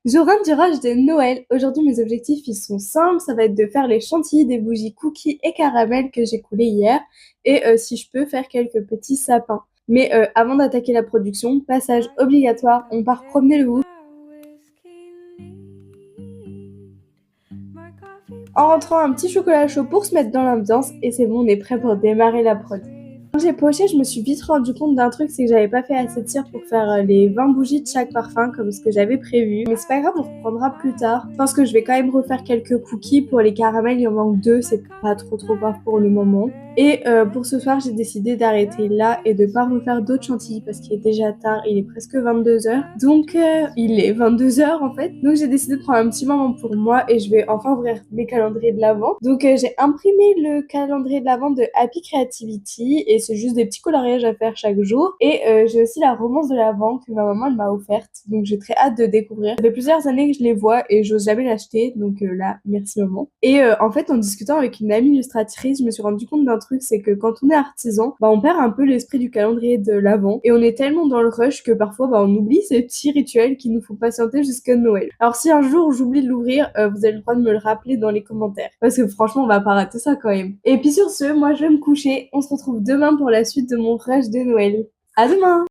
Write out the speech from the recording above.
Je rentre du rush de Noël. Aujourd'hui, mes objectifs, ils sont simples. Ça va être de faire les chantilly, des bougies cookies et caramel que j'ai coulées hier. Et si je peux, faire quelques petits sapins. Mais avant d'attaquer la production, passage obligatoire, on part promener le loup. En rentrant, un petit chocolat chaud pour se mettre dans l'ambiance. Et c'est bon, on est prêt pour démarrer la prod. Quand j'ai poché, je me suis vite rendu compte d'un truc, c'est que j'avais pas fait assez de cire pour faire les 20 bougies de chaque parfum comme ce que j'avais prévu. Mais c'est pas grave, on reprendra plus tard. Je pense que je vais quand même refaire quelques cookies pour les caramels, il en manque deux, c'est pas trop grave pour le moment. Et pour ce soir, j'ai décidé d'arrêter là et de pas refaire d'autres chantilly parce qu'il est déjà tard, il est presque 22h. Donc il est 22h en fait. Donc j'ai décidé de prendre un petit moment pour moi et je vais enfin ouvrir mes calendriers de l'Avent. Donc j'ai imprimé le calendrier de l'Avent de Happy Creativity et c'est juste des petits coloriages à faire chaque jour. Et j'ai aussi la romance de l'Avent que ma maman elle m'a offerte. Donc j'ai très hâte de découvrir. Ça fait plusieurs années que je les vois et j'ose jamais l'acheter. Donc là, merci maman. Et en fait, en discutant avec une amie illustratrice, je me suis rendu compte d'un truc, c'est que quand on est artisan, bah on perd un peu l'esprit du calendrier de l'Avent. Et on est tellement dans le rush que parfois bah on oublie ces petits rituels qui nous font patienter jusqu'à Noël. Alors si un jour j'oublie de l'ouvrir, vous avez le droit de me le rappeler dans les commentaires. Parce que franchement, on va pas rater ça quand même. Et puis sur ce, moi je vais me coucher. On se retrouve demain pour la suite de mon rush de Noël. À demain!